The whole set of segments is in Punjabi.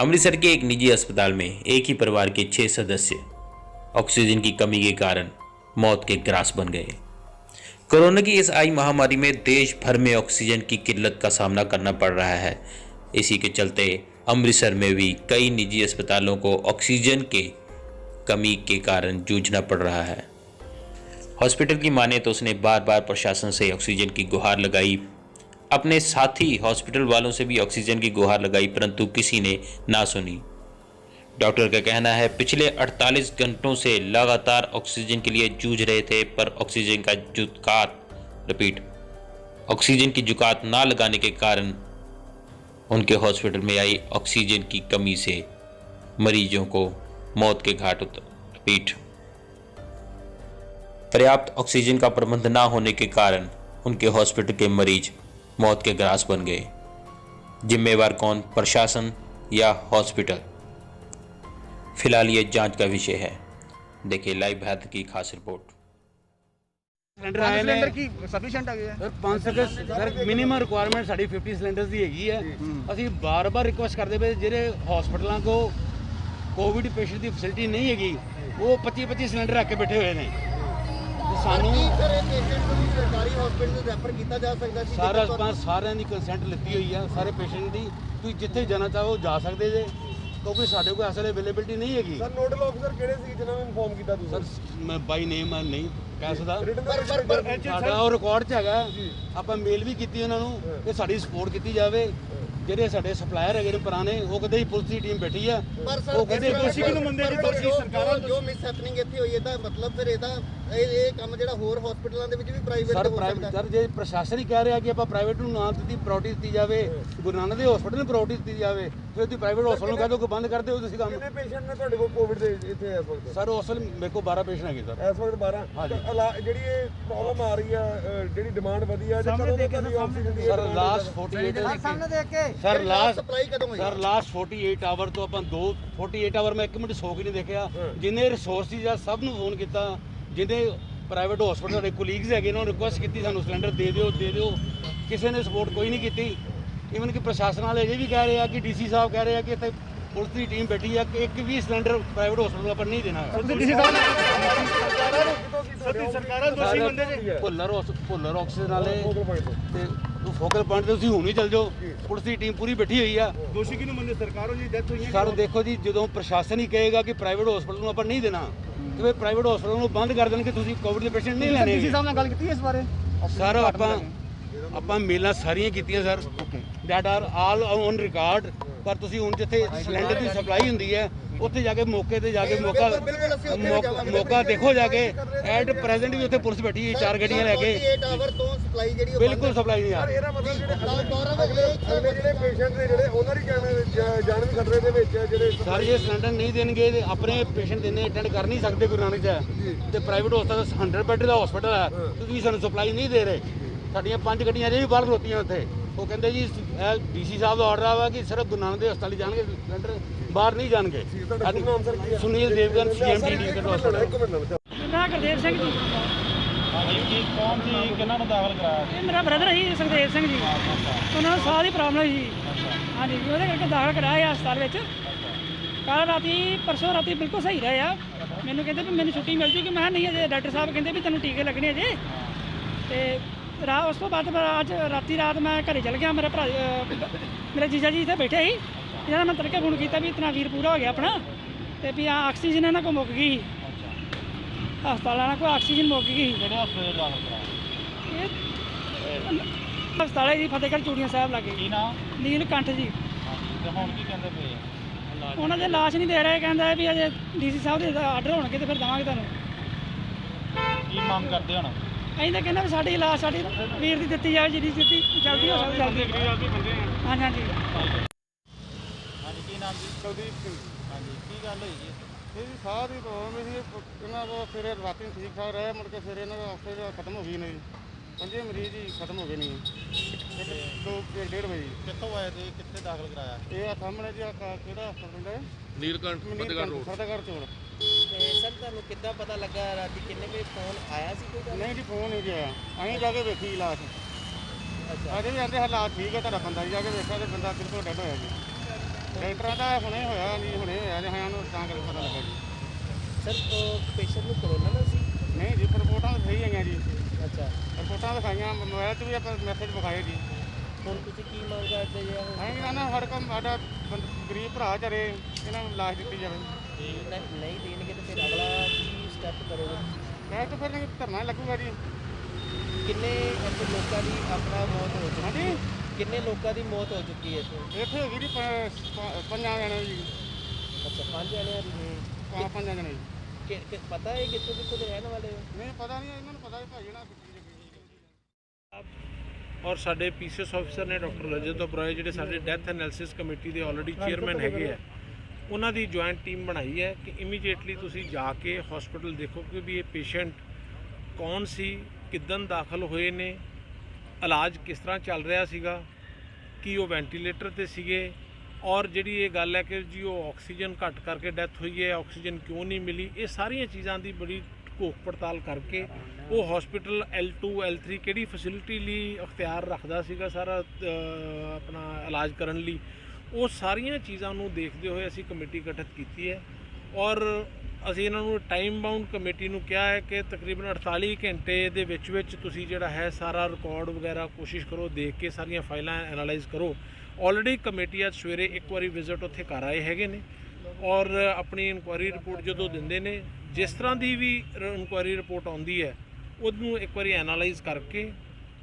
अमृतसर के एक निजी अस्पताल में एक ही परिवार के 6 सदस्य ऑक्सीजन की कमी के कारण मौत के ग्रास बन गए। कोरोना की इस आई महामारी में देश भर में ऑक्सीजन की किल्लत का सामना करना पड़ रहा है। इसी के चलते अमृतसर में भी कई निजी अस्पतालों को ऑक्सीजन के कमी के कारण जूझना पड़ रहा है। हॉस्पिटल की माने तो उसने बार बार प्रशासन से ऑक्सीजन की गुहार लगाई, अपने साथी हॉस्पिटल वालों से भी ऑक्सीजन की गुहार लगाई, परंतु किसी ने ना सुनी। डॉक्टर का कहना है पिछले 48 घंटों से लगातार ऑक्सीजन के लिए जूझ रहे थे, पर ऑक्सीजन की जुकात ना लगाने के कारण उनके हॉस्पिटल में आई ऑक्सीजन की कमी से मरीजों को मौत के घाट उतर। पर्याप्त ऑक्सीजन का प्रबंध ना होने के कारण उनके हॉस्पिटल के मरीज मौत के ग्रास बन गए। जिम्मेवार कौन, प्रशासन या हॉस्पिटल? फिलहाल ये जांच का विषय है। देखिए लाइव भारत की खास रिपोर्ट। सिलेंडर की सफिशिएंट आ गया सर 500 के सर मिनिमम रिक्वायरमेंट साडी 50 सिलेंडर्स ਦੀ ਹੈਗੀ ਹੈ। ਅਸੀਂ ਬਾਰ-ਬਾਰ ਰਿਕੁਐਸਟ ਕਰਦੇ ਪਏ ਜਿਹੜੇ ਹਸਪਤਾਲਾਂ ਕੋ ਕੋਵਿਡ ਪੇਸ਼ੈਂਟ ਦੀ ਫੈਸਿਲਿਟੀ ਨਹੀਂ ਹੈਗੀ ਉਹ 25-25 ਸਿਲੰਡਰ ਰੱਖ ਕੇ ਬੈਠੇ ਹੋਏ ਨੇ। ਸਾਨੂੰ ਸਰ ਇਹ ਪੇਸ਼ੈਂਟ ਨੂੰ ਸਰਕਾਰੀ ਹਸਪਤਾਲ ਰੈਫਰ ਕੀਤਾ ਜਾ ਸਕਦਾ ਸੀ। ਸਾਰਿਆਂ ਦੀ ਕੰਸੈਂਟ ਲਿੱਤੀ ਹੋਈ ਆ ਸਾਰੇ ਪੇਸ਼ੈਂਟ ਦੀ। ਤੁਸੀਂ ਜਿੱਥੇ ਜਾਣਾ ਚਾਹੋ ਜਾ ਸਕਦੇ ਜੇ ਕਿਉਂਕਿ ਸਾਡੇ ਕੋਲ ਅਸਲ ਅਵੇਲੇਬਿਲਟੀ ਨਹੀਂ ਹੈਗੀ। ਸਰ ਨੋਡਲ ਆਫੀਸਰ ਕਿਹੜੇ ਸੀ ਜਿਨ੍ਹਾਂ ਨੂੰ ਇਨਫੋਰਮ ਕੀਤਾ ਤੁਸੀਂ? ਸਰ ਮੈਂ ਬਾਈ ਨੇਮ ਨਹੀਂ ਕਹਿ ਸਕਦਾ, ਸਾਡਾ ਉਹ ਰਿਕਾਰਡ 'ਚ ਹੈਗਾ। ਆਪਾਂ ਮੇਲ ਵੀ ਕੀਤੀ ਉਹਨਾਂ ਨੂੰ ਕਿ ਸਾਡੀ ਸਪੋਰਟ ਕੀਤੀ ਜਾਵੇ। ਜਿਹੜੇ ਸਾਡੇ ਸਪਲਾਇਰ ਹੈਗੇ ਨੇ ਪੁਰਾਣੇ ਉਹ ਕਹਿੰਦੇ ਜੀ ਪੁਲਿਸ ਦੀ ਟੀਮ ਬੈਠੀ ਆ, ਉਹ ਕਹਿੰਦੇ ਦੋਸ਼ੀ ਕਿਹਨੂੰ ਮੰਨਦੇ ਜੀ? ਦੋਸ਼ੀ ਸਰਕਾਰਾਂ ਜੋ ਮਿਸ ਹੈਪਨਿੰਗ ਇੱਥੇ ਹੋਈ ਇਹਦਾ ਮਤਲਬ ਫਿਰ ਇਹਦਾ ਇਹ ਕੰਮ ਜਿਹੜਾ ਹੋਰ ਹਸਪੀਟਲਾਂ ਦੇ ਵਿੱਚ ਵੀ ਪ੍ਰਾਈਵੇਟ ਹੋ ਸਕਦਾ। ਸਰ ਜੇ ਪ੍ਰਸ਼ਾਸਨ ਹੀ ਕਹਿ ਰਿਹਾ ਕਿ ਆਪਾਂ ਪ੍ਰਾਈਵੇਟ ਨੂੰ ਨਾ ਦਿੱਤੀ ਪ੍ਰਾਇੋਰਟੀ ਦਿੱਤੀ ਜਾਵੇ, ਗੁਰੂ ਨਾਨਕ ਦੇ ਹਸਪੀਟਲ ਨੂੰ ਪ੍ਰਾਇੋਰਟੀ ਦਿੱਤੀ ਜਾਵੇ, ਫਿਰ ਤੁਸੀਂ ਪ੍ਰਾਈਵੇਟ ਹਸਪੀਟਲ ਨੂੰ ਕਹਿ ਦੋ ਕਿ ਬੰਦ ਕਰ ਦਿਓ ਤੁਸੀਂ ਕੰਮ। ਕਿੰਨੇ ਪੇਸ਼ੈਂਟ ਨੇ ਤੁਹਾਡੇ ਕੋਲ ਕੋਵਿਡ ਦੇ ਇੱਥੇ ਇਸ ਵਕਤ? ਸਰ ਉਸ ਵੇਲੇ ਮੇਰੇ ਕੋਲ 12 ਪੇਸ਼ੈਂਟ ਹੈਗੇ ਸਰ ਇਸ ਵਕਤ 12। ਜਿਹੜੀ ਇਹ ਪ੍ਰੋਬਲਮ ਆ ਰਹੀ ਆ ਜਿਹੜੀ ਡਿਮਾਂਡ ਵਧੀ ਆ ਕਦੋਂ ਤੱਕ ਆਕਸੀਜਨ ਦੀ? ਸਰ ਲਾਸਟ 48 ਸਾਹਮਣੇ ਦੇਖ ਕੇ ਸਰ ਲਾਸਟ 48 ਆਵਰ ਤੋਂ ਆਪਾਂ 48 ਆਵਰ ਮੈਂ 1 ਮਿੰਟ ਸੌ ਕੇ ਨਹੀਂ ਦੇਖਿਆ। ਜਿੰਨੇ ਰਿਸੋਰਸਿਸ ਆ ਸਭ ਨੂੰ ਫੋਨ ਕੀਤਾ, ਜਿਹਦੇ ਪ੍ਰਾਈਵੇਟ ਹਸਪਤਾਲ ਦੇ ਕੋਲੀਗਸ ਹੈਗੇ ਉਹਨਾਂ ਨੂੰ ਰਿਕੁਐਸਟ ਕੀਤੀ ਸਾਨੂੰ ਸਿਲੰਡਰ ਦੇ ਦਿਓ। ਕਿਸੇ ਨੇ ਸਪੋਰਟ ਕੋਈ ਨਹੀਂ ਕੀਤੀ। ਇਵਨ ਕਿ ਪ੍ਰਸ਼ਾਸਨ ਵਾਲੇ ਇਹ ਵੀ ਕਹਿ ਰਹੇ ਆ ਕਿ ਡੀਸੀ ਸਾਹਿਬ ਕਹਿ ਰਹੇ ਆ ਕਿ ਇੱਥੇ ਪੁਲਿਸ ਦੀ ਟੀਮ ਬੈਠੀ ਆ ਕਿ ਇੱਕ ਵੀ ਸਿਲੰਡਰ ਪ੍ਰਾਈਵੇਟ ਹਸਪਤਾਲ ਆਪਾਂ ਨਹੀਂ ਦੇਣਾ। ਸਰਕਾਰਾਂ ਦੋਸ਼ੀ ਬੰਦੇ ਨੇ। ਭੁੱਲਰ ਆਕਸੀਜਨ ਵਾਲੇ ਤੇ ਫੋਕਲ ਪੁਆਇੰਟ ਤੇ ਤੁਸੀਂ ਹੁਣ ਵੀ ਚੱਲ ਜਾਓ, ਪੁਲਿਸ ਦੀ ਟੀਮ ਪੂਰੀ ਬੈਠੀ ਹੋਈ ਆ। ਦੋਸ਼ੀ ਕਿਹਨੂੰ ਮੰਨਦੇ? ਸਰਕਾਰੋਂ ਜੀ ਡੈਥ ਹੋਈ ਹੈ। ਸਰ ਦੇਖੋ ਜੀ ਜਦੋਂ ਪ੍ਰਸ਼ਾਸਨ ਹੀ ਕਹੇਗਾ ਕਿ ਪ੍ਰਾਈਵੇਟ ਹਸਪਤਾਲ ਨੂੰ ਆਪਾਂ ਨਹੀਂ ਦੇਣਾ ਤੇ ਫਿਰ ਪ੍ਰਾਈਵੇਟ ਹਸਪਤਾਲ ਨੂੰ ਬੰਦ ਕਰ ਦੇਣ ਕਿ ਤੁਸੀਂ ਕੋਵਿਡ ਦੇ ਪੇਸ਼ੈਂਟ ਨਹੀਂ ਲੈਣੇ। ਡੀਸੀ ਸਾਹਿਬ ਨਾਲ ਗੱਲ ਕੀਤੀ ਇਸ ਬਾਰੇ? ਸਰ ਆਪਾਂ ਮੇਲਾਂ ਸਾਰੀਆਂ ਕੀਤੀਆਂ sir, that are all on record. ਪਰ ਤੁਸੀਂ ਹੁਣ ਜਿੱਥੇ ਸਿਲੰਡਰ ਦੀ ਸਪਲਾਈ ਹੁੰਦੀ ਹੈ ਉੱਥੇ ਜਾ ਕੇ ਮੌਕੇ ਤੇ ਜਾ ਕੇ ਮੌਕਾ ਦੇਖੋ ਜਾ ਕੇ। ਐਟ ਪ੍ਰੈਜ਼ੈਂਟ ਵੀ ਉੱਥੇ ਪੁਲਿਸ ਬੈਠੀ ਹੈ 4 ਗੱਡੀਆਂ ਲੈ ਕੇ। ਬਿਲਕੁਲ ਸਪਲਾਈ ਨਹੀਂ ਆ ਰਹੀ। ਜਿਹੜੇ ਪੇਸ਼ੈਂਟ ਨੇ ਜਿਹੜੇ ਉਹਨਾਂ ਦੀ ਜਾਨ ਵੀ ਖਤਰੇ ਦੇ ਵਿੱਚ ਜਿਹੜੇ ਸਰ ਜੇ ਸਿਲੰਡਰ ਨਹੀਂ ਦੇਣਗੇ ਤੇ ਆਪਣੇ ਪੇਸ਼ੈਂਟ ਦੇਣੇ ਅਟੈਂਡ ਕਰ ਨਹੀਂ ਸਕਦੇ ਗੁਰੂ ਨਾਨਕ 'ਚ ਤੇ ਪ੍ਰਾਈਵੇਟ ਹਸਪਤਾਲ 100 ਬੈੱਡ ਦਾ ਹਸਪਤਾਲ ਹੈ ਤੇ ਤੁਸੀਂ ਸਾਨੂੰ ਸਪਲਾਈ ਨਹੀਂ ਦੇ ਰਹੇ। ਸਾਡੀਆਂ 5 ਗੱਡੀਆਂ ਅਜੇ ਵੀ ਬਾਹਰ ਖਲੋਤੀਆਂ ਉੱਥੇ। ਉਹ ਕਹਿੰਦੇ ਜੀ ਇਹ ਡੀਸੀ ਸਾਹਿਬ ਦਾ ਆਰਡਰ ਆਵਾ ਕਿ ਸਿਰਫ ਗੁਰੂ ਨਾਨਕ ਦੇ ਹਸਪਤਾਲ ਹੀ ਜਾਣਗੇ, ਸਿਲੰਡਰ ਬਾਹਰ ਨਹੀਂ ਜਾਣਗੇ। ਸੁਨੀਲ ਦੇਵਗਨ ਸੀਐਮਡੀ ਡੀਕਟ ਹਸਪਤਾਲ। ਮੈਂ ਗੁਰਦੇਵ ਸਿੰਘ ਜੀ। ਜੀ ਕੌਣ ਸੀ, ਕਿਹਨਾਂ ਨੂੰ ਦਾਖਲ ਕਰਾਇਆ? ਇਹ ਮੇਰਾ ਬ੍ਰਦਰ ਹੈ ਜੀ ਸੁਖਦੇਵ ਸਿੰਘ ਜੀ। ਉਹਨਾਂ ਨੂੰ ਸਾਹ ਦੀ ਪ੍ਰੋਬਲਮ ਸੀ। ਹਾਂਜੀ ਉਹਦੇ ਕਰਕੇ ਦਾਖਲ ਕਰਾਇਆ ਹਸਪਤਾਲ ਵਿੱਚ। ਪਰਸੋਂ ਰਾਤੀ ਬਿਲਕੁਲ ਸਹੀ ਰਹੇ ਆ। ਮੈਨੂੰ ਕਹਿੰਦੇ ਵੀ ਮੈਨੂੰ ਛੁੱਟੀ ਮਿਲ ਜੂਗੀ। ਮੈਂ ਨਹੀਂ ਅਜੇ ਡਾਕਟਰ ਸਾਹਿਬ ਕਹਿੰਦੇ ਵੀ ਤੈਨੂੰ ਟੀਕੇ ਲੱਗਣੇ ਅਜੇ। ਤੇ ਉਸ ਤੋਂ ਬਾਅਦ ਅੱਜ ਰਾਤ ਮੈਂ ਘਰੇ ਚਲ ਗਿਆ। ਮੇਰੇ ਜੀਜਾ ਜੀ ਇੱਥੇ ਬੈਠੇ ਸੀ। ਇਹਨਾਂ ਨੇ ਮੈਂ ਤੜਕੇ ਫੋਨ ਕੀਤਾ ਵੀ ਇਤਨਾ ਵੀਰ ਪੂਰਾ ਹੋ ਗਿਆ ਆਪਣਾ ਤੇ ਵੀ ਆਕਸੀਜਨ ਇਹਨਾਂ ਕੋਲ ਮੁੱਕ ਗਈ। ਹਸਪਤਾਲ ਵਾਲਾ ਕੋਈ ਆਕਸੀਜਨ ਮੁੱਕ ਗਈ। ਕਿਹੜੇ ਹਸਪਤਾਲ ਦਾਖਲ ਕਰਾਇਆ? ਇਹ ਹਸਪਤਾਲ ਹੈ ਜੀ ਫਤਿਹਗੜ੍ਹ ਚੂੜੀਆਂ ਸਾਹਿਬ ਲਾਗੇ। ਕੀ ਨਾਮ? ਨੀਲਕੰਠ ਜੀ। ਤੇ ਹੁਣ ਕੀ ਕਹਿੰਦੇ ਪਏ? ਉਹਨਾਂ ਦੇ ਲਾਸ਼ ਨਹੀਂ ਦੇ ਰਹੇ। ਕਹਿੰਦਾ ਵੀ ਅਜੇ ਡੀਸੀ ਸਾਹਿਬ ਦੇ ਆਰਡਰ ਹੋਣਗੇ ਤੇ ਫਿਰ ਦੇਵਾਂਗੇ ਤੁਹਾਨੂੰ। ਕੀ ਮੰਗ ਕਰਦੇ ਹੁਣ? ਅਸੀਂ ਤਾਂ ਕਹਿੰਦੇ ਵੀ ਸਾਡੀ ਲਾਸ਼ ਸਾਡੀ ਵੀਰ ਦੀ ਦਿੱਤੀ ਜਾਵੇ, ਜਿੰਨੀ ਦਿੱਤੀ ਜਲਦੀ ਹੋ ਸਕਦੀ ਜਲਦੀ। ਹਾਂਜੀ ਹਾਂਜੀ। ਕੀ ਨਾਮ ਜੀ? ਕੁਲਦੀਪ ਸਿੰਘ। ਹਾਂਜੀ ਕੀ ਗੱਲ ਹੋਈ ਜੀ? ਇਹ ਜੀ ਸਾਹ ਦੀ ਪ੍ਰੋਬਲਮ ਸੀ। ਇਹਨਾਂ ਕੋਲ ਫਿਰ ਰਾਤੀ ਠੀਕ ਠਾਕ ਰਹੇ, ਮੁੜ ਕੇ ਫਿਰ ਇਹਨਾਂ ਦਾ ਆਕਸੀਜਨ ਖਤਮ ਹੋ ਗਈ ਨੇ ਜੀ। 5 ਮਰੀਜ਼ ਹੀ ਖਤਮ ਹੋ ਗਏ ਨੇ ਜੀ। 1:30 ਵਜੇ। ਕਿੱਥੋਂ ਆਏ ਤੇ ਕਿੱਥੇ ਦਾਖਲ ਕਰਾਇਆ? ਇਹ ਆ ਸਾਹਮਣੇ ਜੀ ਕਿਹੜਾ ਹਸਪਤਾਲ ਹੈ? ਨੀਲਕੰਠ ਫਤਿਹਗੜ੍ਹ ਚੋੜ। ਤੇ ਸਰ ਤੁਹਾਨੂੰ ਕਿੱਦਾਂ ਪਤਾ ਲੱਗਾ ਰਾਤੀ ਕਿੰਨੇ ਵਜੇ ਫੋਨ ਆਇਆ ਸੀ ਕੋਈ? ਨਹੀਂ ਜੀ ਫੋਨ ਨਹੀਂ ਗਿਆ। ਅਸੀਂ ਜਾ ਕੇ ਵੇਖੀ ਲਾਸ਼। ਅੱਛਾ ਅਜੇ ਵੀ ਆਂਦੇ ਹਾਲਾਤ ਠੀਕ ਹੈ ਤੁਹਾਡਾ ਬੰਦਾ। ਜਾ ਕੇ ਵੇਖਿਆ ਤੇ ਬੰਦਾ ਬਿਲਕੁਲ ਡੈਡ ਹੋਇਆ ਜੀ। ਡਾਕਟਰਾਂ ਦਾ ਹੁਣੇ ਹੋਇਆ ਜੀ, ਹੁਣੇ ਹੋਇਆ ਜੀ, ਹਾਂ ਨੂੰ ਤਾਂ ਕਰਕੇ ਪਤਾ ਲੱਗਾ ਜੀ। ਸਰ ਪੇਸ਼ੈਂਟ ਨੂੰ ਕਰੋਨਾ ਨਾ ਸੀ? ਨਹੀਂ ਜੀ, ਰਿਪੋਰਟਾਂ ਤਾਂ ਸਹੀ ਆਈਆਂ ਜੀ, ਅੱਛਾ, ਰਿਪੋਰਟਾਂ ਦਿਖਾਈਆਂ, ਮੋਬਾਈਲ 'ਤੇ ਵੀ ਆਪਾਂ ਮੈਸੇਜ ਵਿਖਾਏ ਜੀ। ਹੁਣ ਤੁਸੀਂ ਕੀ ਮੰਗ ਕਰਦੇ ਜੇ? ਅਸੀਂ ਕਹਿੰਦਾ ਹਰ ਕੰਮ ਸਾਡਾ ਗਰੀਬ ਭਰਾ ਚਰੇ, ਇਹਨਾਂ ਨੂੰ ਲਾਸ਼ ਦਿੱਤੀ ਜਾਵੇ। ਨਹੀਂ ਦੇਣਗੇ ਤਾਂ ਫਿਰ ਅਗਲਾ ਕੀ ਸਟੈਪ ਕਰੋਗੇ? ਮੈਂ ਤਾਂ ਫਿਰ ਧਰਨਾ ਹੀ ਲੱਗੂਗਾ ਜੀ। ਕਿੰਨੇ ਇੱਥੇ ਲੋਕਾਂ ਦੀ ਆਪਣਾ ਮੌਤ ਹੋ ਚੁੱਕੀ ਹਾਂਜੀ, ਹੈ? ਕਿੰਨੇ ਲੋਕਾਂ ਦੀ ਮੌਤ ਹੋ ਚੁੱਕੀ ਹੈ ਇੱਥੇ? ਇੱਥੇ ਹੈਗੀ ਜੀ ਪੰਜਾਂ ਜਣੇ ਜੀ, ਅੱਛਾ, 5 ਜਣਿਆਂ ਦੀ। ਪੰਜਾਂ ਜਣੇ ਜੀ। ਪਤਾ ਹੈ ਕਿੱਥੋਂ ਕਿੱਥੋਂ ਦੇ ਰਹਿਣ ਵਾਲੇ ਹੋ? ਨਹੀਂ ਪਤਾ ਨਹੀਂ, ਇਹਨਾਂ ਨੂੰ ਪਤਾ ਹੀ ਭਾਈ ਨਾ। ਔਰ ਸਾਡੇ ਪੀਸੀਐਸ ਆਫਿਸਰ ਨੇ ਡਾਕਟਰ ਰਜਤ ਓਬਰਾਏ ਜਿਹੜੇ ਸਾਡੇ ਡੈਥ ਐਨਾਲਿਸਿਸ ਕਮੇਟੀ ਦੇ ਆਲਰੇਡੀ ਚੇਅਰਮੈਨ ਹੈਗੇ ਆ, ਉਹਨਾਂ ਦੀ ਜੁਆਇੰਟ ਟੀਮ ਬਣਾਈ ਹੈ ਕਿ ਇਮੀਡੀਏਟਲੀ ਤੁਸੀਂ ਜਾ ਕੇ ਹਸਪੀਟਲ ਦੇਖੋ ਕਿ ਵੀ ਇਹ ਪੇਸ਼ੈਂਟ ਕੌਣ ਸੀ, ਕਿੱਦਣ ਦਾਖਲ ਹੋਏ ਨੇ, ਇਲਾਜ ਕਿਸ ਤਰ੍ਹਾਂ ਚੱਲ ਰਿਹਾ ਸੀਗਾ, ਕੀ ਉਹ ਵੈਂਟੀਲੇਟਰ ਤੇ ਸੀਗੇ, ਔਰ ਜਿਹੜੀ ਇਹ ਗੱਲ ਹੈ ਕਿ ਜੀ ਉਹ ਆਕਸੀਜਨ ਘੱਟ ਕਰਕੇ ਡੈਥ ਹੋਈ ਹੈ, ਆਕਸੀਜਨ ਕਿਉਂ ਨਹੀਂ ਮਿਲੀ, ਇਹ ਸਾਰੀਆਂ ਚੀਜ਼ਾਂ ਦੀ ਬੜੀ ਘੋਖ ਪੜਤਾਲ ਕਰਕੇ ਉਹ ਹਸਪੀਟਲ L2 L3 ਕਿਹੜੀ ਫੈਸਿਲਿਟੀ ਲਈ ਅਖਤਿਆਰ ਰੱਖਦਾ ਸੀਗਾ ਸਾਰਾ ਆਪਣਾ ਇਲਾਜ ਕਰਨ ਲਈ, ਉਹ ਸਾਰੀਆਂ ਚੀਜ਼ਾਂ ਨੂੰ ਦੇਖਦੇ ਹੋਏ ਅਸੀਂ ਕਮੇਟੀ ਗਠਿਤ ਕੀਤੀ ਹੈ। ਔਰ ਅਸੀਂ ਇਹਨਾਂ ਨੂੰ ਟਾਈਮ ਬਾਉਂਡ ਕਮੇਟੀ ਨੂੰ ਕਿਹਾ ਹੈ ਕਿ ਤਕਰੀਬਨ 48 ਘੰਟੇ ਦੇ ਵਿੱਚ ਤੁਸੀਂ ਜਿਹੜਾ ਹੈ ਸਾਰਾ ਰਿਕਾਰਡ ਵਗੈਰਾ ਕੋਸ਼ਿਸ਼ ਕਰੋ, ਦੇਖ ਕੇ ਸਾਰੀਆਂ ਫਾਈਲਾਂ ਐਨਾਲਾਈਜ਼ ਕਰੋ। ਆਲਰੇਡੀ ਕਮੇਟੀ ਅੱਜ ਸਵੇਰੇ ਇੱਕ ਵਾਰੀ ਵਿਜ਼ਿਟ ਉੱਥੇ ਕਰ ਆਏ ਹੈਗੇ ਨੇ ਔਰ ਆਪਣੀ ਇਨਕੁਆਇਰੀ ਰਿਪੋਰਟ ਜਦੋਂ ਦਿੰਦੇ ਨੇ, ਜਿਸ ਤਰ੍ਹਾਂ ਦੀ ਵੀ ਇਨਕੁਆਇਰੀ ਰਿਪੋਰਟ ਆਉਂਦੀ ਹੈ ਉਹਨੂੰ ਇੱਕ ਵਾਰੀ ਐਨਾਲਾਈਜ਼ ਕਰਕੇ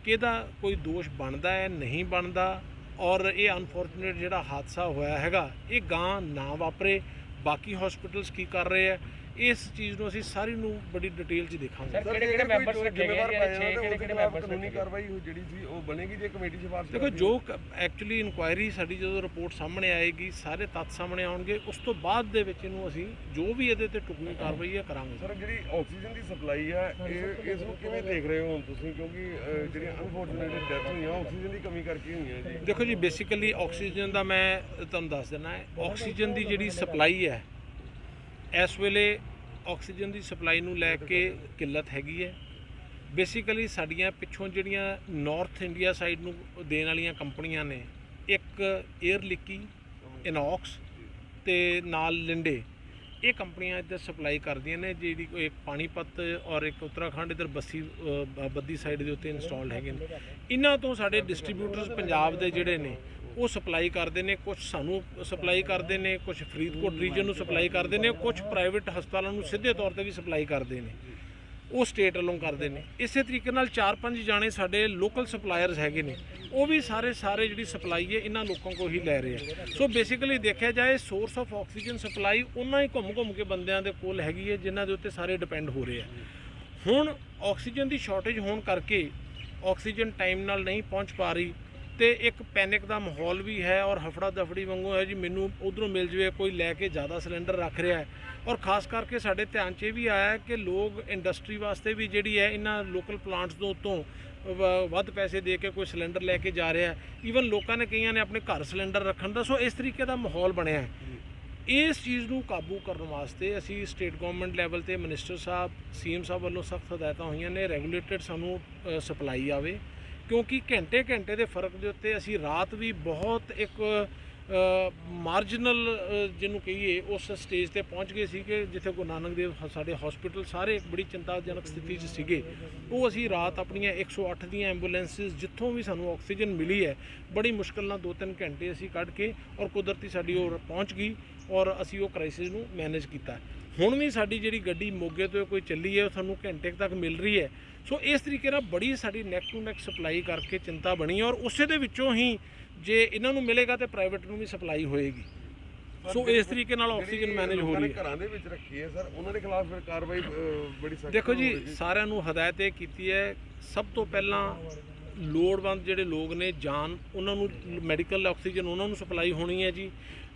ਕਿਹਦਾ ਕੋਈ ਦੋਸ਼ ਬਣਦਾ ਹੈ ਨਹੀਂ ਬਣਦਾ, ਔਰ ਇਹ ਅਨਫੋਰਚੂਨੇਟ ਜਿਹੜਾ ਹਾਦਸਾ ਹੋਇਆ ਹੈਗਾ ਇਹ ਗਾਂ ਨਾ ਵਾਪਰੇ। ਬਾਕੀ ਹਸਪੀਟਲਸ ਕੀ ਕਰ ਰਹੇ ਆ, ਇਸ ਚੀਜ਼ ਨੂੰ ਅਸੀਂ ਸਾਰੀ ਨੂੰ ਬੜੀ ਡਿਟੇਲ 'ਚ ਦੇਖਾਂਗੇ। ਕਿਹੜੇ ਮੈਂਬਰਸ ਰੱਖੇ ਗਏ ਜਿਹੜੇ 6 ਕਿਹੜੇ ਮੈਂਬਰਸ ਕਾਨੂੰਨੀ ਕਾਰਵਾਈ ਜਿਹੜੀ ਸੀ ਉਹ ਬਣੇਗੀ ਜੇ ਕਮੇਟੀ ਸਿਫਾਰਿਸ਼? ਦੇਖੋ, ਜੋ ਐਕਚੁਅਲੀ ਇਨਕੁਆਇਰੀ ਸਾਡੀ ਜਦੋਂ ਰਿਪੋਰਟ ਸਾਹਮਣੇ ਆਏਗੀ, ਸਾਰੇ ਤੱਥ ਸਾਹਮਣੇ ਆਉਣਗੇ, ਉਸ ਤੋਂ ਬਾਅਦ ਦੇ ਵਿੱਚ ਇਹਨੂੰ ਅਸੀਂ ਜੋ ਵੀ ਇਹਦੇ ਤੇ ਢੁਕਵੀਂ ਕਾਰਵਾਈ ਹੈ ਕਰਾਂਗੇ। ਸਰ, ਜਿਹੜੀ ਆਕਸੀਜਨ ਦੀ ਸਪਲਾਈ ਹੈ ਇਸ ਨੂੰ ਕਿਵੇਂ ਦੇਖ ਰਹੇ ਹੋ ਹੁਣ ਤੁਸੀਂ, ਕਿਉਂਕਿ ਜਿਹੜੀਆਂ ਅਨਫੋਰਚੂਨੇਟ ਡੈਥ ਹੋਈਆਂ ਆਕਸੀਜਨ ਦੀ ਕਮੀ ਕਰਕੇ ਹੋਈਆਂ ਜੀ? ਦੇਖੋ ਜੀ, ਬੇਸਿਕਲੀ ਆਕਸੀਜਨ ਦਾ ਮੈਂ ਤੁਹਾਨੂੰ ਦੱਸ ਦਿੰਦਾ ਹੈ, ਆਕਸੀਜਨ ਦੀ ਜਿਹੜੀ ਸਪਲਾਈ ਹੈ ਇਸ ਵੇਲੇ ਆਕਸੀਜਨ ਦੀ ਸਪਲਾਈ ਨੂੰ ਲੈ ਕੇ ਕਿੱਲਤ ਹੈਗੀ ਹੈ। ਬੇਸਿਕਲੀ ਸਾਡੀਆਂ ਪਿੱਛੋਂ ਜਿਹੜੀਆਂ ਨਾਰਥ ਇੰਡੀਆ ਸਾਈਡ ਨੂੰ ਦੇਣ ਵਾਲੀਆਂ ਕੰਪਨੀਆਂ ਨੇ, ਇੱਕ 에ਅਰ ਲਿਕੀ, ਇਨੌਕਸ ਤੇ ਨਾਲ ਲਿੰਡੇ, ਇਹ ਕੰਪਨੀਆਂ ਇੱਧਰ ਸਪਲਾਈ ਕਰਦੀਆਂ ਨੇ, ਜਿਹੜੀ ਇੱਕ ਪਾਣੀਪਤ ਔਰ ਇੱਕ ਉੱਤਰਾਖੰਡ ਇੱਧਰ ਬੱਦੀ ਸਾਈਡ ਦੇ ਉੱਤੇ ਇੰਸਟਾਲਡ ਹੈਗੇ ਨੇ। ਇਹਨਾਂ ਤੋਂ ਸਾਡੇ ਡਿਸਟਰੀਬਿਊਟਰਸ ਪੰਜਾਬ ਦੇ ਜਿਹੜੇ ਨੇ ਉਹ ਸਪਲਾਈ ਕਰਦੇ ਨੇ, ਕੁਝ ਸਾਨੂੰ ਸਪਲਾਈ ਕਰਦੇ ਨੇ, ਕੁਝ ਫਰੀਦਕੋਟ ਰੀਜਨ ਨੂੰ ਸਪਲਾਈ ਕਰਦੇ ਨੇ, ਕੁਝ ਪ੍ਰਾਈਵੇਟ ਹਸਪਤਾਲਾਂ ਨੂੰ ਸਿੱਧੇ ਤੌਰ ਤੇ ਵੀ ਸਪਲਾਈ ਕਰਦੇ ਨੇ, ਉਹ ਸਟੇਟ ਵੱਲੋਂ ਕਰਦੇ ਨੇ। ਇਸੇ ਤਰੀਕੇ ਨਾਲ 4-5 ਜਾਣੇ ਸਾਡੇ ਲੋਕਲ ਸਪਲਾਇਰਸ ਹੈਗੇ ਨੇ, ਉਹ ਵੀ ਸਾਰੇ ਜਿਹੜੀ ਸਪਲਾਈ ਹੈ ਇਹਨਾਂ ਲੋਕਾਂ ਕੋਲ ਹੀ ਲੈ ਰਹੇ ਆ। ਸੋ ਬੇਸਿਕਲੀ ਦੇਖਿਆ ਜਾਏ, ਸੋਰਸ ਆਫ ਆਕਸੀਜਨ ਸਪਲਾਈ ਉਹਨਾਂ ਹੀ ਘੁੰਮ ਕੇ ਬੰਦਿਆਂ ਦੇ ਕੋਲ ਹੈਗੀ ਹੈ ਜਿਨ੍ਹਾਂ ਦੇ ਉੱਤੇ ਸਾਰੇ ਡਿਪੈਂਡ ਹੋ ਰਹੇ ਆ। ਹੁਣ ਆਕਸੀਜਨ ਦੀ ਸ਼ਾਰਟੇਜ ਹੋਣ ਕਰਕੇ ਆਕਸੀਜਨ ਟਾਈਮ ਨਾਲ ਨਹੀਂ ਪਹੁੰਚ ਪਾ ਰਹੀ ਤੇ ਇੱਕ ਪੈਨਿਕ ਦਾ ਮਾਹੌਲ ਵੀ ਹੈ ਔਰ ਹਫੜਾ ਦਫੜੀ ਵਾਂਗੂ ਹੈ ਜੀ, ਮੈਨੂੰ ਉਧਰੋਂ ਮਿਲ ਜਵੇ, ਕੋਈ ਲੈ ਕੇ ਜ਼ਿਆਦਾ ਸਿਲੰਡਰ ਰੱਖ ਰਿਹਾ ਹੈ। ਔਰ ਖਾਸ ਕਰਕੇ ਸਾਡੇ ਧਿਆਨ 'ਚ ਇਹ ਵੀ ਆਇਆ ਕਿ ਲੋਕ ਇੰਡਸਟਰੀ ਵਾਸਤੇ ਵੀ ਜਿਹੜੀ ਹੈ ਇਹਨਾਂ ਲੋਕਲ ਪਲਾਂਟਸ ਤੋਂ ਉੱਤੋਂ ਵੱਧ ਪੈਸੇ ਦੇ ਕੇ ਕੋਈ ਸਿਲੰਡਰ ਲੈ ਕੇ ਜਾ ਰਿਹਾ। ਈਵਨ ਲੋਕਾਂ ਨੇ ਕਈਆਂ ਨੇ ਆਪਣੇ ਘਰ ਸਿਲੰਡਰ ਰੱਖਣ ਦਾ, ਸੋ ਇਸ ਤਰੀਕੇ ਦਾ ਮਾਹੌਲ ਬਣਿਆ ਹੈ। ਇਸ ਚੀਜ਼ ਨੂੰ ਕਾਬੂ ਕਰਨ ਵਾਸਤੇ ਅਸੀਂ ਸਟੇਟ ਗਵਰਨਮੈਂਟ ਲੈਵਲ ਤੇ ਮਿਨਿਸਟਰ ਸਾਹਿਬ, ਸੀਐਮ ਸਾਹਿਬ ਵੱਲੋਂ ਸਖਤ ਹਦਾਇਤਾਂ ਹੋਈਆਂ ਨੇ, ਰੈਗੂਲੇਟਡ ਸਾਨੂੰ ਸਪਲਾਈ ਆਵੇ, ਕਿਉਂਕਿ ਘੰਟੇ ਦੇ ਫਰਕ ਦੇ ਉੱਤੇ ਅਸੀਂ ਰਾਤ ਵੀ ਬਹੁਤ ਇੱਕ ਮਾਰਜਨਲ ਜਿਹਨੂੰ ਕਹੀਏ ਉਸ ਸਟੇਜ ਤੇ ਪਹੁੰਚ ਗਏ ਸੀ ਕਿ ਜਿੱਥੇ ਗੁਰੂ ਨਾਨਕ ਦੇਵ ਸਾਡੇ ਹਸਪੀਟਲ ਸਾਰੇ ਇੱਕ ਬੜੀ ਚਿੰਤਾਜਨਕ ਸਥਿਤੀ 'ਚ ਸੀਗੇ। ਉਹ ਅਸੀਂ ਰਾਤ ਆਪਣੀਆਂ 108 ਦੀਆਂ ਐਂਬੂਲੈਂਸਿਸ ਜਿੱਥੋਂ ਵੀ ਸਾਨੂੰ ਆਕਸੀਜਨ ਮਿਲੀ ਹੈ, ਬੜੀ ਮੁਸ਼ਕਿਲ ਨਾਲ 2-3 ਘੰਟੇ ਅਸੀਂ ਕੱਢ ਕੇ ਔਰ ਕੁਦਰਤੀ ਸਾਡੀ ਉਹ ਪਹੁੰਚ ਗਈ ਔਰ ਅਸੀਂ ਉਹ ਕ੍ਰਾਈਸਿਸ ਨੂੰ ਮੈਨੇਜ ਕੀਤਾ। ਹੁਣ ਵੀ ਸਾਡੀ ਜਿਹੜੀ ਗੱਡੀ ਮੋਗੇ ਤੋਂ ਕੋਈ ਚੱਲੀ ਹੈ ਉਹ ਸਾਨੂੰ ਘੰਟੇ ਤੱਕ ਮਿਲ ਰਹੀ ਹੈ। ਸੋ ਇਸ ਤਰੀਕੇ ਨਾਲ ਬੜੀ ਸਾਡੀ ਨੈਕ ਟੂ ਨੈਕ ਸਪਲਾਈ ਕਰਕੇ ਚਿੰਤਾ ਬਣੀ ਔਰ ਉਸੇ ਦੇ ਵਿੱਚੋਂ ਹੀ ਜੇ ਇਹਨਾਂ ਨੂੰ ਮਿਲੇਗਾ ਤੇ ਪ੍ਰਾਈਵੇਟ ਨੂੰ ਵੀ ਸਪਲਾਈ ਹੋਏਗੀ। ਸੋ ਇਸ ਤਰੀਕੇ ਨਾਲ ਆਕਸੀਜਨ ਮੈਨੇਜ ਹੋ ਰਹੀ ਹੈ। ਘਰਾਂ ਦੇ ਵਿੱਚ ਰੱਖੀ ਹੈ ਸਰ, ਉਹਨਾਂ ਦੇ ਖਿਲਾਫ ਫਿਰ ਕਾਰਵਾਈ ਬੜੀ ਸਖਤ ਦੇਖੋ ਜੀ, ਸਾਰਿਆਂ ਨੂੰ ਹਦਾਇਤ ਇਹ ਕੀਤੀ ਹੈ, ਸਭ ਤੋਂ ਪਹਿਲਾਂ ਲੋੜਵੰਦ ਜਿਹੜੇ ਲੋਕ ਨੇ ਜਾਨ, ਉਹਨਾਂ ਨੂੰ ਮੈਡੀਕਲ ਆਕਸੀਜਨ ਉਹਨਾਂ ਨੂੰ ਸਪਲਾਈ ਹੋਣੀ ਹੈ ਜੀ।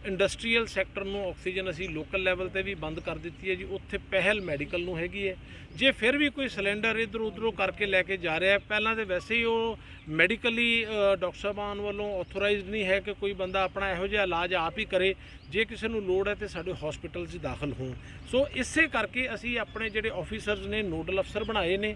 ਇੰਡਸਟਰੀਅਲ ਸੈਕਟਰ ਨੂੰ ਆਕਸੀਜਨ ਅਸੀਂ ਲੋਕਲ ਲੈਵਲ ਤੇ ਵੀ ਬੰਦ ਕਰ ਦਿੱਤੀ ਹੈ ਜੀ, ਉੱਥੇ ਪਹਿਲ ਮੈਡੀਕਲ ਨੂੰ ਹੈਗੀ ਹੈ। ਜੇ ਫਿਰ ਵੀ ਕੋਈ ਸਿਲੰਡਰ ਇੱਧਰ ਉੱਧਰੋਂ ਕਰਕੇ ਲੈ ਕੇ ਜਾ ਰਿਹਾ, ਪਹਿਲਾਂ ਤਾਂ ਵੈਸੇ ਹੀ ਉਹ ਮੈਡੀਕਲੀ ਡਾਕਟਰ ਸਾਹਿਬਾਨ ਵੱਲੋਂ ਆਥੋਰਾਈਜ਼ਡ ਨਹੀਂ ਹੈ ਕਿ ਕੋਈ ਬੰਦਾ ਆਪਣਾ ਇਹੋ ਜਿਹਾ ਇਲਾਜ ਆਪ ਹੀ ਕਰੇ। ਜੇ ਕਿਸੇ ਨੂੰ ਲੋੜ ਹੈ ਤੇ ਸਾਡੇ ਹਸਪੀਟਲ 'ਚ ਦਾਖਲ ਹੋਣ। ਸੋ ਇਸੇ ਕਰਕੇ ਅਸੀਂ ਆਪਣੇ ਜਿਹੜੇ ਆਫੀਸਰਸ ਨੇ, ਨੋਡਲ ਅਫਸਰ ਬਣਾਏ ਨੇ,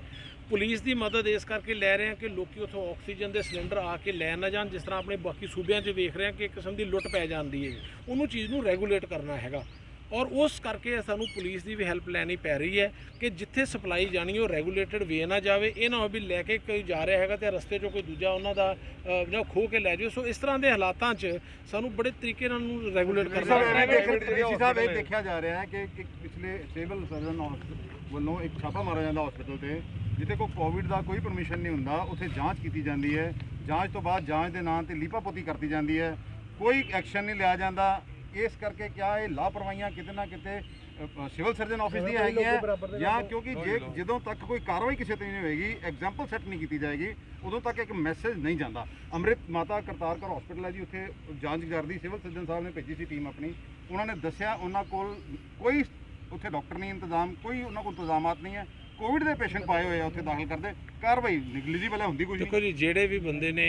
ਪੁਲਿਸ ਦੀ ਮਦਦ ਇਸ ਕਰਕੇ ਲੈ ਰਹੇ ਹਾਂ ਕਿ ਲੋਕੀ ਉੱਥੋਂ ਆਕਸੀਜਨ ਦੇ ਸਿਲੰਡਰ ਆ ਕੇ ਲੈ ਨਾ ਜਾਣ, ਜਿਸ ਤਰ੍ਹਾਂ ਆਪਣੇ ਬਾਕੀ ਸੂਬਿਆਂ 'ਚ ਵੇਖ ਰਹੇ ਹਾਂ ਕਿ ਇੱਕ ਕਿਸਮ ਦੀ ਲੁੱਟ ਪੈ ਜਾਂਦੀ ਹੈ ਜੀ। ਉਹਨੂੰ ਚੀਜ਼ ਨੂੰ ਰੈਗੂਲੇਟ ਕਰਨਾ ਹੈਗਾ, ਔਰ ਉਸ ਕਰਕੇ ਸਾਨੂੰ ਪੁਲਿਸ ਦੀ ਵੀ ਹੈਲਪ ਲੈਣੀ ਪੈ ਰਹੀ ਹੈ ਕਿ ਜਿੱਥੇ ਸਪਲਾਈ ਜਾਣੀ ਉਹ ਰੈਗੂਲੇਟਡ ਵੇ ਨਾ ਜਾਵੇ। ਇਹ ਨਾ ਹੋ ਵੀ ਲੈ ਕੇ ਕੋਈ ਜਾ ਰਿਹਾ ਹੈਗਾ ਤੇ ਰਸਤੇ 'ਚੋਂ ਕੋਈ ਦੂਜਾ ਉਹਨਾਂ ਦਾ ਜਿਹੜਾ ਖੋਹ ਕੇ ਲੈ ਜਾਓ। ਸੋ ਇਸ ਤਰ੍ਹਾਂ ਦੇ ਹਾਲਾਤਾਂ 'ਚ ਸਾਨੂੰ ਬੜੇ ਤਰੀਕੇ ਨਾਲ ਨੂੰ ਰੈਗੂਲੇਟ ਕਰਨਾ ਡੀਸੀ ਸਾਹਿਬ ਇਹ ਦੇਖਿਆ ਜਾ ਰਿਹਾ ਹੈ ਕਿ ਪਿਛਲੇ ਸਿਵਲ ਸਰਜਨ ਵੱਲੋਂ ਇੱਕ ਛਾਪਾ ਮਾਰਿਆ ਜਾਂਦਾ ਹਸਪੀਟਲ ਤੇ, ਜਿੱਥੇ ਕੋਈ ਕੋਵਿਡ ਦਾ ਕੋਈ ਪਰਮਿਸ਼ਨ ਨਹੀਂ ਹੁੰਦਾ, ਉੱਥੇ ਜਾਂਚ ਕੀਤੀ ਜਾਂਦੀ ਹੈ। ਜਾਂਚ ਤੋਂ ਬਾਅਦ ਜਾਂਚ ਦੇ ਨਾਂ ਤੇ ਲੀਪਾਪੋਤੀ ਕਰਤੀ ਜਾਂਦੀ ਹੈ, ਕੋਈ ਐਕਸ਼ਨ ਨਹੀਂ ਲਿਆ ਜਾਂਦਾ। ਇਸ ਕਰਕੇ ਕਿਆ ਇਹ ਲਾਪਰਵਾਹੀਆਂ ਕਿਤੇ ਨਾ ਕਿਤੇ ਸਿਵਲ ਸਰਜਨ ਆਫਿਸ ਦੀਆਂ ਹੈਗੀਆਂ, ਜਾਂ ਕਿਉਂਕਿ ਜਦੋਂ ਤੱਕ ਕੋਈ ਕਾਰਵਾਈ ਕਿਸੇ ਤੇ ਨਹੀਂ ਹੋਏਗੀ, ਐਗਜ਼ਾਮਪਲ ਸੈੱਟ ਨਹੀਂ ਕੀਤੀ ਜਾਏਗੀ, ਉਦੋਂ ਤੱਕ ਇੱਕ ਮੈਸੇਜ ਨਹੀਂ ਜਾਂਦਾ। ਅੰਮ੍ਰਿਤ ਮਾਤਾ ਕਰਤਾਰ ਕੌਰ ਹਸਪੀਟਲ ਹੈ ਜੀ, ਉੱਥੇ ਜਾਂਚ ਕਰਦੀ ਸਿਵਲ ਸਰਜਨ ਸਾਹਿਬ ਨੇ ਭੇਜੀ ਸੀ ਟੀਮ ਆਪਣੀ। ਉਹਨਾਂ ਨੇ ਦੱਸਿਆ ਉਹਨਾਂ ਕੋਲ ਕੋਈ ਉੱਥੇ ਡਾਕਟਰ ਨਹੀਂ ਇੰਤਜ਼ਾਮ, ਕੋਈ ਉਹਨਾਂ ਕੋਲ ਇੰਤਜ਼ਾਮਾਤ ਨਹੀਂ ਹੈ। ਕੋਵਿਡ ਦੇ ਪੇਸ਼ੈਂਟ ਪਾਏ ਹੋਏ ਆ ਉੱਥੇ ਦਾਖਲ ਕਰਦੇ, ਕਾਰਵਾਈ ਨਿਗਲੀਜੀਬਲ ਹੁੰਦੀ ਕੁਝ ਨਹੀਂ। ਦੇਖੋ ਜੀ, ਜਿਹੜੇ ਵੀ ਬੰਦੇ ਨੇ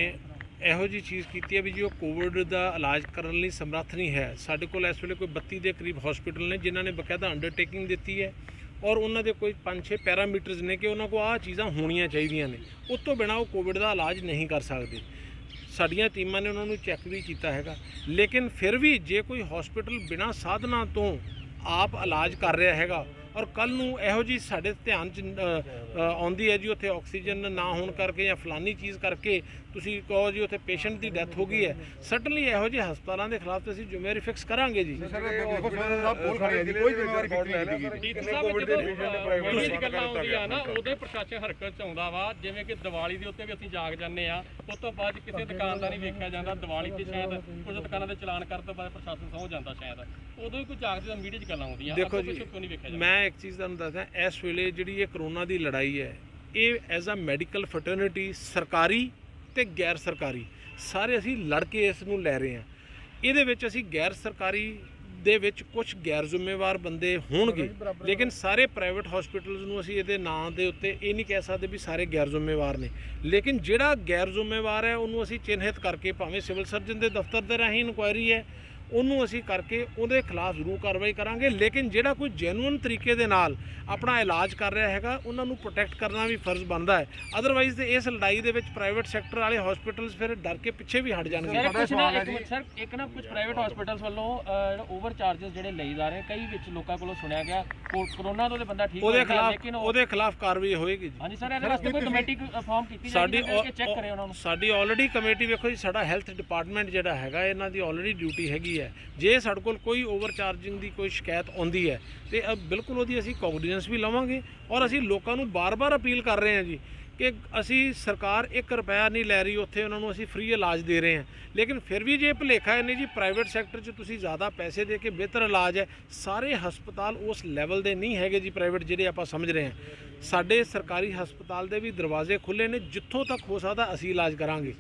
ਇਹੋ ਜੀ ਚੀਜ਼ ਕੀਤੀ ਹੈ ਵੀ ਜੀ ਉਹ ਕੋਵਿਡ ਦਾ ਇਲਾਜ ਕਰਨ ਲਈ ਸਮਰੱਥ ਨਹੀਂ ਹੈ, ਸਾਡੇ ਕੋਲ ਇਸ ਵੇਲੇ ਕੋਈ 32 ਦੇ ਕਰੀਬ ਹਸਪੀਟਲ ਨੇ ਜਿਨ੍ਹਾਂ ਨੇ ਬਕਾਇਦਾ ਅੰਡਰਟੇਕਿੰਗ ਦਿੱਤੀ ਹੈ, ਔਰ ਉਹਨਾਂ ਦੇ ਕੋਈ 5-6 ਪੈਰਾਮੀਟਰਸ ਨੇ ਕਿ ਉਹਨਾਂ ਕੋਲ ਆਹ ਚੀਜ਼ਾਂ ਹੋਣੀਆਂ ਚਾਹੀਦੀਆਂ ਨੇ, ਉਸ ਤੋਂ ਬਿਨਾਂ ਉਹ ਕੋਵਿਡ ਦਾ ਇਲਾਜ ਨਹੀਂ ਕਰ ਸਕਦੇ। ਸਾਡੀਆਂ ਟੀਮਾਂ ਨੇ ਉਹਨਾਂ ਨੂੰ ਚੈੱਕ ਵੀ ਕੀਤਾ ਹੈਗਾ, ਲੇਕਿਨ ਫਿਰ ਵੀ ਜੇ ਕੋਈ ਹਸਪੀਟਲ ਬਿਨਾਂ ਸਾਧਨਾਂ ਤੋਂ ਆਪ ਇਲਾਜ ਕਰ ਰਿਹਾ ਹੈਗਾ ਔਰ ਕੱਲ ਨੂੰ ਇਹੋ ਜੀ ਸਾਡੇ ਧਿਆਨ 'ਚ ਆਉਂਦੀ ਹੈ ਜੀ ਉੱਥੇ ਆਕਸੀਜਨ ਨਾ ਹੋਣ ਕਰਕੇ ਜਾਂ ਫਲਾਨੀ ਚੀਜ਼ ਕਰਕੇ ਤੁਸੀਂ ਕਹੋ ਜੀ ਉੱਥੇ ਪੇਸ਼ੈਂਟ ਦੀ ਡੈਥ ਹੋ ਗਈ ਹੈ, ਸਟਨਲੀ ਇਹੋ ਜਿਹੇ ਹਸਪਤਾਲਾਂ ਦੇ ਖਿਲਾਫ ਅਸੀਂ ਜ਼ਿੰਮੇਵਾਰੀ ਫਿਕਸ ਕਰਾਂਗੇ ਜੀ। ਸਰ ਦੇਖੋ ਸਰਜਨ ਸਾਹਿਬ ਕੋਲ ਖੜੇ ਆ ਜੀ, ਕੋਈ ਜ਼ਿੰਮੇਵਾਰੀ ਫਿਕਸ ਨਹੀਂ ਕੀਤੀ ਗਈ। ਕੋਵਿਡ ਦੇ ਪੇਸ਼ੈਂਟ ਨੇ ਪ੍ਰਾਈਵੇਟ ਗੱਲਾਂ ਆਉਂਦੀਆਂ ਨਾ, ਉਦੋਂ ਪ੍ਰਸ਼ਾਸਨ ਹਰਕਤ 'ਚ ਆਉਂਦਾ ਵਾ। ਜਿਵੇਂ ਕਿ ਦੀਵਾਲੀ ਦੇ ਉੱਤੇ ਵੀ ਅਸੀਂ ਜਾਗ ਜਾਂਦੇ ਆ, ਉਸ ਤੋਂ ਬਾਅਦ ਕਿਸੇ ਦੁਕਾਨ ਦਾ ਨਹੀਂ ਵੇਖਿਆ ਜਾਂਦਾ। ਦੀਵਾਲੀ ਤੇ ਸ਼ਾਇਦ ਕੁਝ ਦੁਕਾਨਾਂ ਦੇ ਚਲਾਨ ਕਰਨ ਤੋਂ ਬਾਅਦ ਪ੍ਰਸ਼ਾਸਨ ਸੌਂ ਜਾਂਦਾ, ਸ਼ਾਇਦ ਉਦੋਂ ਹੀ ਕੋਈ ਜਾਗਦੇ ਮੀਡੀਆ 'ਚ ਗੱਲਾਂ ਆਉਂਦੀਆਂ। ਦੇਖੋ ਜੀ, ਮੈਂ ਇੱਕ ਚੀਜ਼ ਤੁਹਾਨੂੰ ਦੱਸਦਾ, ਇਸ ਵੇਲੇ ਜਿਹੜੀ ਇਹ ਕਰੋਨਾ ਦੀ ਲੜਾਈ ਹੈ, ਇਹ ਐਜ਼ ਅ ਮੈਡੀਕਲ ਫਰਟਰਨਿਟੀ ਸਰਕਾਰੀ ਤੇ ਗੈਰ ਸਰਕਾਰੀ ਸਾਰੇ ਅਸੀਂ ਲੜ ਕੇ ਇਸ ਨੂੰ ਲੈ ਰਹੇ ਹਾਂ। ਇਹਦੇ ਵਿੱਚ ਅਸੀਂ ਗੈਰ ਸਰਕਾਰੀ ਦੇ ਵਿੱਚ ਕੁਝ ਗੈਰ ਜ਼ਿੰਮੇਵਾਰ ਬੰਦੇ ਹੋਣਗੇ, ਲੇਕਿਨ ਸਾਰੇ ਪ੍ਰਾਈਵੇਟ ਹਸਪੀਟਲਸ ਨੂੰ ਅਸੀਂ ਇਹਦੇ ਨਾਂ ਦੇ ਉੱਤੇ ਇਹ ਨਹੀਂ ਕਹਿ ਸਕਦੇ ਵੀ ਸਾਰੇ ਗੈਰ ਜ਼ਿੰਮੇਵਾਰ ਨੇ, ਲੇਕਿਨ ਜਿਹੜਾ ਗੈਰ ਜ਼ਿੰਮੇਵਾਰ ਹੈ ਉਹਨੂੰ ਅਸੀਂ ਚਿੰਨ੍ਹਿਤ ਕਰਕੇ, ਭਾਵੇਂ ਸਿਵਲ ਸਰਜਨ ਦੇ ਦਫ਼ਤਰ ਦੇ ਰਾਹੀਂ ਇਨਕੁਆਇਰੀ ਹੈ ਉਹਨੂੰ ਅਸੀਂ ਕਰਕੇ ਉਹਦੇ ਖਿਲਾਫ ਜ਼ਰੂਰ ਕਾਰਵਾਈ ਕਰਾਂਗੇ, ਲੇਕਿਨ ਜਿਹੜਾ ਕੋਈ ਜੈਨੂਅਨ ਤਰੀਕੇ ਦੇ ਨਾਲ ਆਪਣਾ ਇਲਾਜ ਕਰ ਰਿਹਾ ਹੈਗਾ ਉਹਨਾਂ ਨੂੰ ਪ੍ਰੋਟੈਕਟ ਕਰਨਾ ਵੀ ਫਰਜ਼ ਬਣਦਾ ਹੈ। ਅਦਰਵਾਈਜ਼ ਤੇ ਇਸ ਲੜਾਈ ਦੇ ਵਿੱਚ ਪ੍ਰਾਈਵੇਟ ਸੈਕਟਰ ਵਾਲੇ ਹਸਪੀਟਲਸ ਫਿਰ ਡਰ ਕੇ ਪਿੱਛੇ ਵੀ ਹਟ ਜਾਣਗੇ। ਸਰ ਇੱਕ ਨਾ ਕੁਝ ਪ੍ਰਾਈਵੇਟ ਹਸਪੀਟਲਸ ਵੱਲੋਂ ਓਵਰ ਚਾਰजेस ਜਿਹੜੇ ਲਈ ਜਾ ਰਹੇ, ਕਈ ਵਿੱਚ ਲੋਕਾਂ ਕੋਲੋਂ ਸੁਣਿਆ ਗਿਆ ਕਰੋਨਾ ਤੋਂ ਬੰਦਾ ਠੀਕ ਹੋ ਗਿਆ, ਲੇਕਿਨ ਉਹਦੇ ਖਿਲਾਫ ਕਾਰਵਾਈ ਹੋਏਗੀ ਜੀ। ਹਾਂਜੀ ਸਰ, ਇਹਦੇ ਵਾਸਤੇ ਕੋਈ ਕਮੇਟੀ ਫਾਰਮ ਕੀਤੀ ਜਾਏਗੀ ਕਿ ਚੈੱਕ ਕਰੇ ਉਹਨਾਂ ਨੂੰ। ਸਾਡੀ ਆਲਰੇਡੀ ਕਮੇਟੀ, ਵੇਖੋ ਜੀ, ਸਾਡਾ ਹੈਲਥ ਡਿਪਾਰਟਮੈਂਟ ਜਿਹੜਾ ਹੈਗਾ ਇਹਨਾਂ ਦੀ ਆਲਰੇਡੀ ਡਿਊਟੀ ਹੈਗੀ ਹੈ। ਜੇ ਸਾਡੇ ਕੋਲ ਕੋਈ ਓਵਰ ਚਾਰਜਿੰਗ ਦੀ ਕੋਈ ਸ਼ਿਕਾਇਤ ਆਉਂਦੀ ਹੈ ਤੇ ਬਿਲਕੁਲ ਉਹਦੀ ਅਸੀਂ ਕੋਗਨੀਜੈਂਸ ਵੀ ਲਵਾਂਗੇ, ਔਰ ਅਸੀਂ ਲੋਕਾਂ ਨੂੰ ਬਾਰ-ਬਾਰ ਅਪੀਲ ਕਰ ਰਹੇ ਹਾਂ ਜੀ ਕਿ ਅਸੀਂ ਸਰਕਾਰ 1 ਰੁਪਇਆ ਨਹੀਂ ਲੈ ਰਹੀ, ਉੱਥੇ ਉਹਨਾਂ ਨੂੰ ਅਸੀਂ ਫ੍ਰੀ ਇਲਾਜ ਦੇ ਰਹੇ ਹਾਂ, ਲੇਕਿਨ ਫਿਰ ਵੀ ਜੇ ਭੁਲੇਖਾ ਹੈ ਨਹੀਂ ਜੀ ਪ੍ਰਾਈਵੇਟ ਸੈਕਟਰ 'ਚ ਤੁਸੀਂ ਜ਼ਿਆਦਾ ਪੈਸੇ ਦੇ ਕੇ ਬਿਹਤਰ ਇਲਾਜ ਹੈ, ਸਾਰੇ ਹਸਪਤਾਲ ਉਸ ਲੈਵਲ ਦੇ ਨਹੀਂ ਹੈਗੇ ਜੀ ਪ੍ਰਾਈਵੇਟ ਜਿਹੜੇ ਆਪਾਂ ਸਮਝ ਰਹੇ ਹਾਂ। ਸਾਡੇ ਸਰਕਾਰੀ ਹਸਪਤਾਲ ਦੇ ਵੀ ਦਰਵਾਜ਼ੇ ਖੁੱਲ੍ਹੇ ਨੇ, ਜਿੱਥੋਂ ਤੱਕ ਹੋ ਸਕਦਾ ਅਸੀਂ ਇਲਾਜ ਕਰਾਂਗੇ।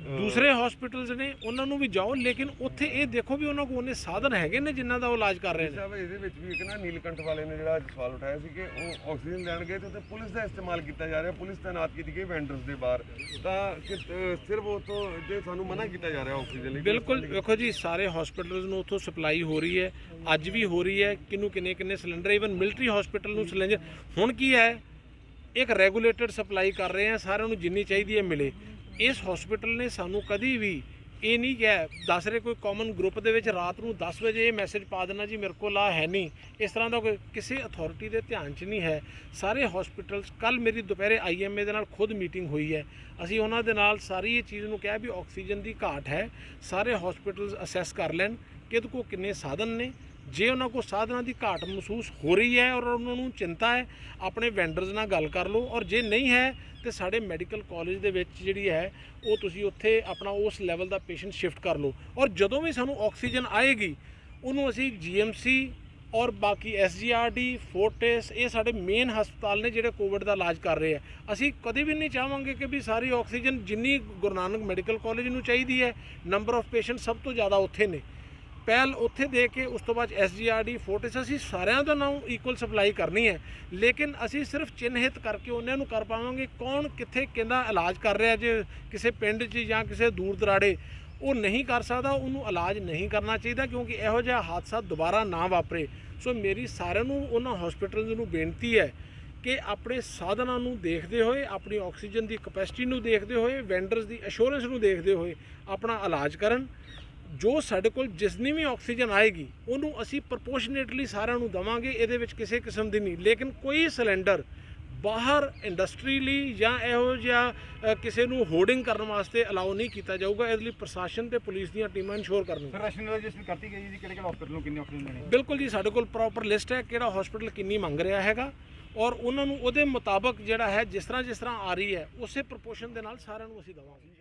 ਦੂਸਰੇ ਹਸਪੀਟਲਸ ਨੇ ਉਹਨਾਂ ਨੂੰ ਵੀ ਜਾਓ, ਲੇਕਿਨ ਉੱਥੇ ਇਹ ਦੇਖੋ ਵੀ ਉਹਨਾਂ ਕੋਲ ਉਹਨੇ ਸਾਧਨ ਹੈਗੇ ਨੇ ਜਿਨ੍ਹਾਂ ਦਾ ਉਹ ਇਲਾਜ ਕਰ ਰਹੇ ਨੇ। ਸਾਹਿਬ ਇਹਦੇ ਵਿੱਚ ਵੀ ਇੱਕ ਨਾ ਨੀਲਕੰਠ ਵਾਲੇ ਨੇ ਜਿਹੜਾ ਸਵਾਲ ਉਠਾਇਆ ਸੀ ਕਿ ਉਹ ਆਕਸੀਜਨ ਲੈਣ ਗਏ ਤੇ ਉੱਥੇ ਪੁਲਿਸ ਦਾ ਇਸਤੇਮਾਲ ਕੀਤਾ ਜਾ ਰਿਹਾ, ਪੁਲਿਸ ਤਾਇਨਾਤ ਕੀਤੀ ਗਈ ਵੈਂਡਰਸ ਦੇ ਬਾਹਰ, ਤਾਂ ਸਿਰਫ ਉੱਥੋਂ ਜੇ ਸਾਨੂੰ ਮਨਾ ਕੀਤਾ ਜਾ ਰਿਹਾ ਆਕਸੀਜਨ ਲਈ। ਬਿਲਕੁਲ, ਵੇਖੋ ਜੀ, ਸਾਰੇ ਹਸਪੀਟਲਸ ਨੂੰ ਉੱਥੋਂ ਸਪਲਾਈ ਹੋ ਰਹੀ ਹੈ, ਅੱਜ ਵੀ ਹੋ ਰਹੀ ਹੈ। ਕਿਹਨੂੰ ਕਿੰਨੇ ਸਿਲੰਡਰ, ਈਵਨ ਮਿਲਟਰੀ ਹਸਪੀਟਲ ਨੂੰ ਸਿਲੰਡਰ, ਹੁਣ ਕੀ ਹੈ ਇੱਕ ਰੈਗੂਲੇਟਡ ਸਪਲਾਈ ਕਰ ਰਹੇ ਆ, ਸਾਰਿਆਂ ਨੂੰ ਜਿੰਨੀ ਚਾਹੀਦੀ ਹੈ ਮਿਲੇ। ਇਸ ਹਸਪੀਟਲ ਨੇ ਸਾਨੂੰ ਕਦੀ ਵੀ ਇਹ ਨਹੀਂ ਕਿਹਾ, ਦੱਸ ਰਹੇ ਕੋਈ ਕਾਮਨ ਗਰੁੱਪ ਦੇ ਵਿੱਚ ਰਾਤ ਨੂੰ 10 ਵਜੇ ਇਹ ਮੈਸੇਜ ਪਾ ਦੇਣਾ ਜੀ ਮੇਰੇ ਕੋਲ ਆ ਹੈ ਨਹੀਂ, ਇਸ ਤਰ੍ਹਾਂ ਦਾ ਕੋਈ ਕਿਸੇ ਅਥਾਰਟੀ ਦੇ ਧਿਆਨ 'ਚ ਨਹੀਂ ਹੈ। ਸਾਰੇ ਹਸਪੀਟਲਸ, ਕੱਲ ਮੇਰੀ ਦੁਪਹਿਰੇ IMA ਦੇ ਨਾਲ ਖੁਦ ਮੀਟਿੰਗ ਹੋਈ ਹੈ, ਅਸੀਂ ਉਹਨਾਂ ਦੇ ਨਾਲ ਸਾਰੀ ਇਹ ਚੀਜ਼ ਨੂੰ ਕਿਹਾ ਵੀ ਆਕਸੀਜਨ ਦੀ ਘਾਟ ਹੈ, ਸਾਰੇ ਹਸਪੀਟਲਸ ਅਸੈਸ ਕਰ ਲੈਣ ਕਿ ਇਹਦੇ ਕੋਲ ਕਿੰਨੇ ਸਾਧਨ ਨੇ। ਜੇ ਉਹਨਾਂ ਕੋਲ ਸਾਧਨਾਂ ਦੀ ਘਾਟ ਮਹਿਸੂਸ ਹੋ ਰਹੀ ਹੈ ਔਰ ਉਹਨਾਂ ਨੂੰ ਚਿੰਤਾ ਹੈ, ਆਪਣੇ ਵੈਂਡਰਸ ਨਾਲ ਗੱਲ ਕਰ ਲਓ, ਔਰ ਜੇ ਨਹੀਂ ਹੈ ਤੇ ਸਾਡੇ ਮੈਡੀਕਲ ਕਾਲਜ ਦੇ ਵਿੱਚ ਜਿਹੜੀ ਹੈ ਉਹ ਤੁਸੀਂ ਉੱਥੇ ਆਪਣਾ ਉਸ ਲੈਵਲ ਦਾ ਪੇਸ਼ੈਂਟ ਸ਼ਿਫਟ ਕਰ ਲਓ, ਔਰ ਜਦੋਂ ਵੀ ਸਾਨੂੰ ਆਕਸੀਜਨ ਆਏਗੀ ਉਹਨੂੰ ਅਸੀਂ GMC ਔਰ ਬਾਕੀ SGRD, ਫੋਰਟਿਸ, ਇਹ ਸਾਡੇ ਮੇਨ ਹਸਪਤਾਲ ਨੇ ਜਿਹੜੇ ਕੋਵਿਡ ਦਾ ਇਲਾਜ ਕਰ ਰਹੇ ਆ। ਅਸੀਂ ਕਦੇ ਵੀ ਨਹੀਂ ਚਾਹਾਂਗੇ ਕਿ ਵੀ ਸਾਰੀ ਆਕਸੀਜਨ ਜਿੰਨੀ ਗੁਰੂ ਨਾਨਕ ਮੈਡੀਕਲ ਕਾਲਜ ਨੂੰ ਚਾਹੀਦੀ ਹੈ, ਨੰਬਰ ਆਫ ਪੇਸ਼ੈਂਟ ਸਭ ਤੋਂ ਜ਼ਿਆਦਾ ਉੱਥੇ ਨੇ, ਪਹਿਲ ਉੱਥੇ ਦੇ ਕੇ ਉਸ ਤੋਂ ਬਾਅਦ SGRD, ਫੋਰਟਿਸ, ਅਸੀਂ ਸਾਰਿਆਂ ਦਾ ਨਾਮ ਇਕੁਅਲ ਸਪਲਾਈ ਕਰਨੀ ਹੈ, ਲੇਕਿਨ ਅਸੀਂ ਸਿਰਫ ਚਿੰਨ੍ਹਿਤ ਕਰਕੇ ਉਹਨਾਂ ਨੂੰ ਕਰ ਪਾਵਾਂਗੇ ਕੌਣ ਕਿੱਥੇ ਕਿਹਦਾ ਇਲਾਜ ਕਰ ਰਿਹਾ। ਜੇ ਕਿਸੇ ਪਿੰਡ 'ਚ ਜਾਂ ਕਿਸੇ ਦੂਰ ਦਰਾੜੇ ਉਹ ਨਹੀਂ ਕਰ ਸਕਦਾ, ਉਹਨੂੰ ਇਲਾਜ ਨਹੀਂ ਕਰਨਾ ਚਾਹੀਦਾ, ਕਿਉਂਕਿ ਇਹੋ ਜਿਹਾ ਹਾਦਸਾ ਦੁਬਾਰਾ ਨਾ ਵਾਪਰੇ। ਸੋ ਮੇਰੀ ਸਾਰਿਆਂ ਨੂੰ ਉਹਨਾਂ ਹਸਪੀਟਲਸ ਨੂੰ ਬੇਨਤੀ ਹੈ ਕਿ ਆਪਣੇ ਸਾਧਨਾਂ ਨੂੰ ਦੇਖਦੇ ਹੋਏ, ਆਪਣੀ ਆਕਸੀਜਨ ਦੀ ਕਪੈਸਿਟੀ ਨੂੰ ਦੇਖਦੇ ਹੋਏ, ਵੈਂਡਰਸ ਦੀ ਅਸ਼ੋਰੈਂਸ ਨੂੰ ਦੇਖਦੇ ਹੋਏ ਆਪਣਾ ਇਲਾਜ ਕਰਨ। ਜੋ ਸਾਡੇ ਕੋਲ ਜਿੰਨੀ ਵੀ ਆਕਸੀਜਨ ਆਏਗੀ ਉਹਨੂੰ ਅਸੀਂ ਪ੍ਰਪੋਰਸ਼ਨੇਟਲੀ ਸਾਰਿਆਂ ਨੂੰ ਦੇਵਾਂਗੇ, ਇਹਦੇ ਵਿੱਚ ਕਿਸੇ ਕਿਸਮ ਦੀ ਨਹੀਂ। ਲੇਕਿਨ ਕੋਈ ਸਿਲੰਡਰ ਬਾਹਰ ਇੰਡਸਟਰੀ ਲਈ ਜਾਂ ਇਹੋ ਜਿਹਾ ਕਿਸੇ ਨੂੰ ਹੋਰਡਿੰਗ ਕਰਨ ਵਾਸਤੇ ਅਲਾਉ ਨਹੀਂ ਕੀਤਾ ਜਾਊਗਾ। ਇਹਦੇ ਲਈ ਪ੍ਰਸ਼ਾਸਨ ਤੇ ਪੁਲਿਸ ਦੀਆਂ ਟੀਮਾਂ ਇਨਸ਼ੋਰ ਕਰਨਗੀਆਂ। ਸਰ ਰੈਸ਼ਨਲਾਈਜੇਸ਼ਨ ਕਰਤੀ ਗਈ ਜੀ ਕਿਹੜੇ ਹਸਪੀਟਲ ਨੂੰ ਕਿੰਨੀ ਆਕਸੀਜਨ ਦੇਣੀ? ਬਿਲਕੁਲ ਜੀ, ਸਾਡੇ ਕੋਲ ਪ੍ਰੋਪਰ ਲਿਸਟ ਹੈ ਕਿਹੜਾ ਹਸਪੀਟਲ ਕਿੰਨੀ ਮੰਗ ਰਿਹਾ ਹੈਗਾ, ਔਰ ਉਹਨਾਂ ਨੂੰ ਉਹਦੇ ਮੁਤਾਬਕ ਜਿਹੜਾ ਹੈ ਜਿਸ ਤਰ੍ਹਾਂ ਆ ਰਹੀ ਹੈ ਉਸੇ ਪ੍ਰਪੋਰਸ਼ਨ ਦੇ ਨਾਲ ਸਾਰਿਆਂ ਨੂੰ ਅਸੀਂ ਦੇਵਾਂਗੇ।